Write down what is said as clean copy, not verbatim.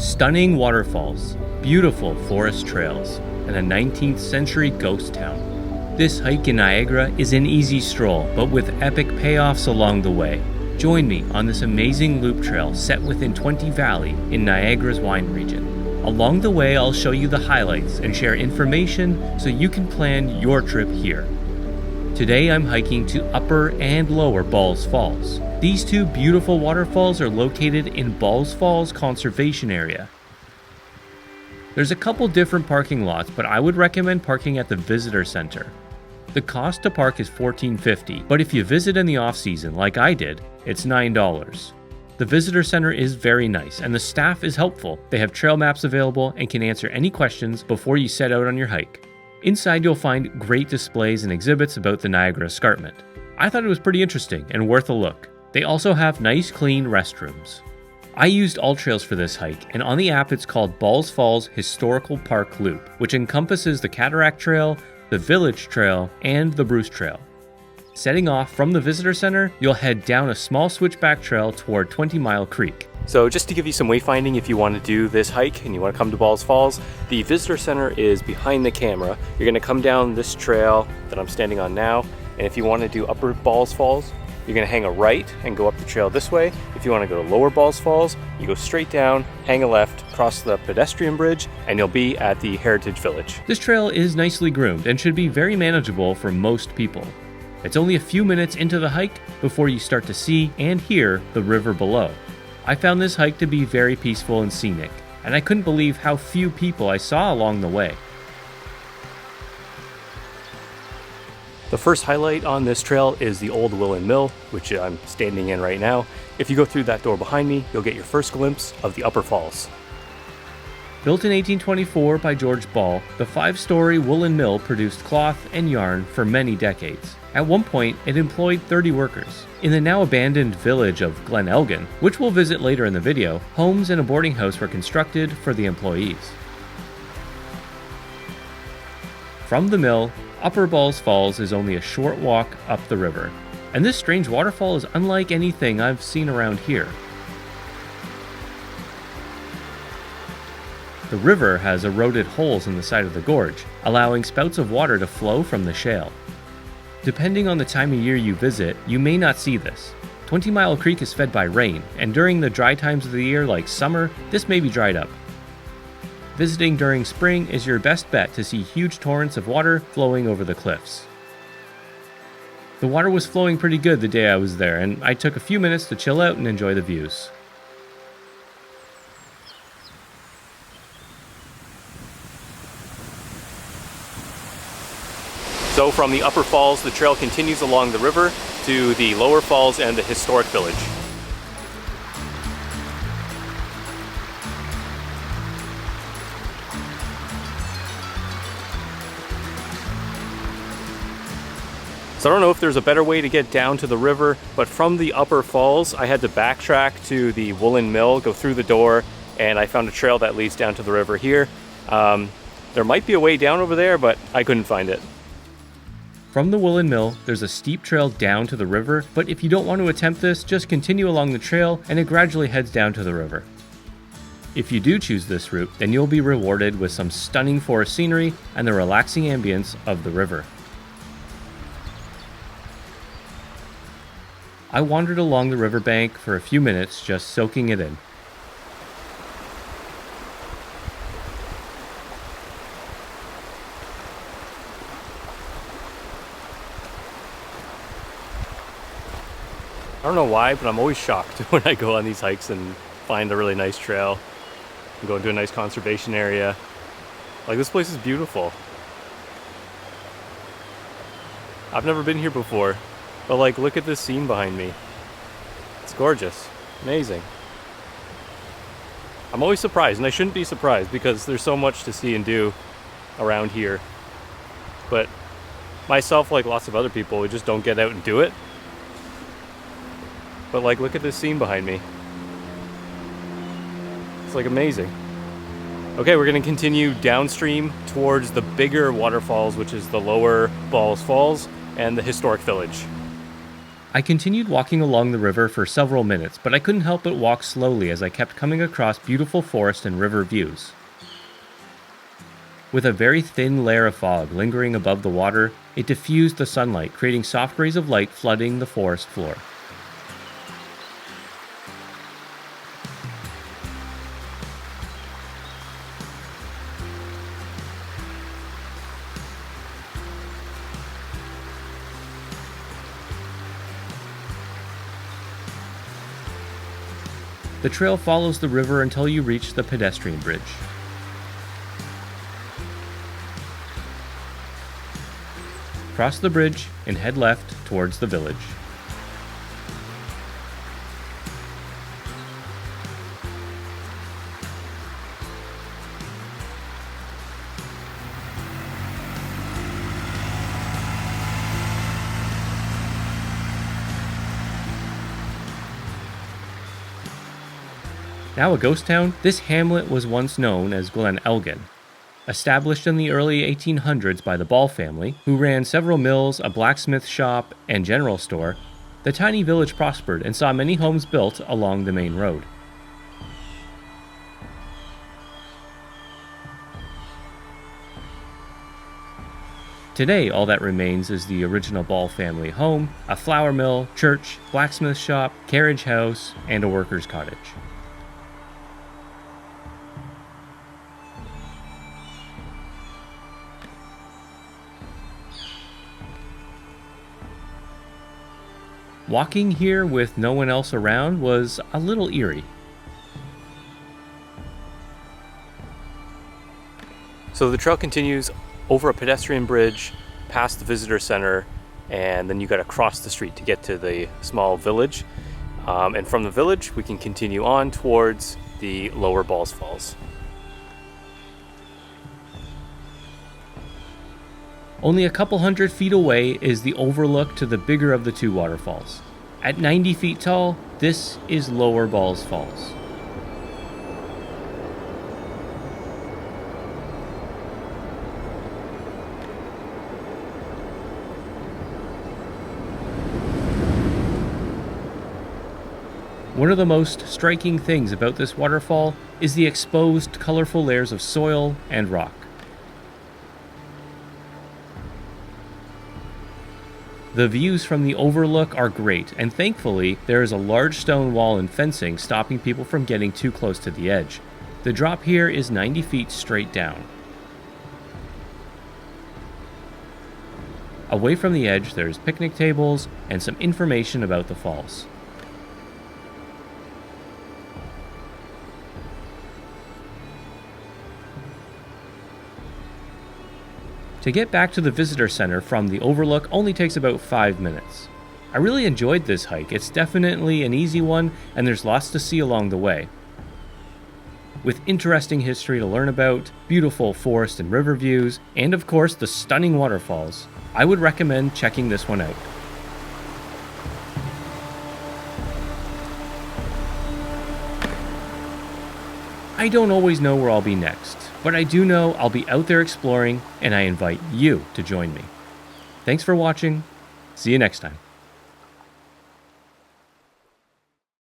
Stunning waterfalls, beautiful forest trails, and a 19th century ghost town. This hike in Niagara is an easy stroll, but with epic payoffs along the way. Join me on this amazing loop trail set within 20 Valley in Niagara's wine region. Along the way, I'll show you the highlights and share information so you can plan your trip here. Today I'm hiking to Upper and Lower Balls Falls. These two beautiful waterfalls are located in Balls Falls Conservation Area. There's a couple different parking lots, but I would recommend parking at the visitor center. The cost to park is $14.50, but if you visit in the off-season like I did, it's $9. The visitor center is very nice and the staff is helpful. They have trail maps available and can answer any questions before you set out on your hike. Inside you'll find great displays and exhibits about the Niagara Escarpment. I thought it was pretty interesting and worth a look. They also have nice clean restrooms. I used AllTrails for this hike, and on the app it's called Balls Falls Historical Park Loop, which encompasses the Cataract Trail, the Village Trail, and the Bruce Trail. Setting off from the visitor center, you'll head down a small switchback trail toward 20 Mile Creek. So just to give you some wayfinding if you want to do this hike and you want to come to Balls Falls, the visitor center is behind the camera. You're going to come down this trail that I'm standing on now, and if you want to do Upper Balls Falls, you're going to hang a right and go up the trail this way. If you want to go to Lower Balls Falls, you go straight down, hang a left, cross the pedestrian bridge, and you'll be at the Heritage Village. This trail is nicely groomed and should be very manageable for most people. It's only a few minutes into the hike before you start to see and hear the river below. I found this hike to be very peaceful and scenic, and I couldn't believe how few people I saw along the way. The first highlight on this trail is the old Woolen mill, which I'm standing in right now. If you go through that door behind me, you'll get your first glimpse of the Upper Falls. Built in 1824 by George Ball, the 5-story Woolen mill produced cloth and yarn for many decades. At one point, it employed 30 workers. In the now abandoned village of Glen, Elgin, which we'll visit later in the video, homes and a boarding house were constructed for the employees. From the mill, Upper Balls Falls is only a short walk up the river, and this strange waterfall is unlike anything I've seen around here. The river has eroded holes in the side of the gorge, allowing spouts of water to flow from the shale. Depending on the time of year you visit, you may not see this. 20 Mile Creek is fed by rain, and during the dry times of the year like summer, this may be dried up. Visiting during spring is your best bet to see huge torrents of water flowing over the cliffs. The water was flowing pretty good the day I was there, and I took a few minutes to chill out and enjoy the views. So from the Upper Falls, the trail continues along the river to the Lower Falls and the historic village. So I don't know if there's a better way to get down to the river, but from the Upper Falls, I had to backtrack to the Woolen mill, go through the door, and I found a trail that leads down to the river here. There might be a way down over there, but I couldn't find it. From the Woolen mill, there's a steep trail down to the river, but if you don't want to attempt this, just continue along the trail and it gradually heads down to the river. If you do choose this route, then you'll be rewarded with some stunning forest scenery and the relaxing ambience of the river. I wandered along the riverbank for a few minutes just soaking it in. I don't know why, but I'm always shocked when I go on these hikes and find a really nice trail and go into a nice conservation area. Like, this place is beautiful. I've never been here before, but like, look at this scene behind me. It's gorgeous, amazing. I'm always surprised, and I shouldn't be surprised because there's so much to see and do around here. But myself, like lots of other people, we just don't get out and do it. But like, look at this scene behind me. It's like amazing. Okay, we're gonna continue downstream towards the bigger waterfalls, which is the Lower Balls Falls and the historic village. I continued walking along the river for several minutes, but I couldn't help but walk slowly as I kept coming across beautiful forest and river views. With a very thin layer of fog lingering above the water, it diffused the sunlight, creating soft rays of light flooding the forest floor. The trail follows the river until you reach the pedestrian bridge. Cross the bridge and head left towards the village. Now a ghost town, this hamlet was once known as Glen, Elgin. Established in the early 1800s by the Ball family, who ran several mills, a blacksmith shop, and general store, the tiny village prospered and saw many homes built along the main road. Today, all that remains is the original Ball family home, a flour mill, church, blacksmith shop, carriage house, and a worker's cottage. Walking here with no one else around was a little eerie. So the trail continues over a pedestrian bridge, past the visitor center, and then you got to cross the street to get to the small village. And from the village, we can continue on towards the Lower Balls Falls. Only a couple hundred feet away is the overlook to the bigger of the two waterfalls. At 90 feet tall, this is Lower Balls Falls. One of the most striking things about this waterfall is the exposed, colorful layers of soil and rock. The views from the overlook are great, and thankfully, there is a large stone wall and fencing stopping people from getting too close to the edge. The drop here is 90 feet straight down. Away from the edge, there's picnic tables and some information about the falls. To get back to the visitor center from the overlook only takes about 5 minutes. I really enjoyed this hike. It's definitely an easy one, and there's lots to see along the way. With interesting history to learn about, beautiful forest and river views, and of course the stunning waterfalls, I would recommend checking this one out. I don't always know where I'll be next, but I do know I'll be out there exploring, and I invite you to join me. Thanks for watching. See you next time.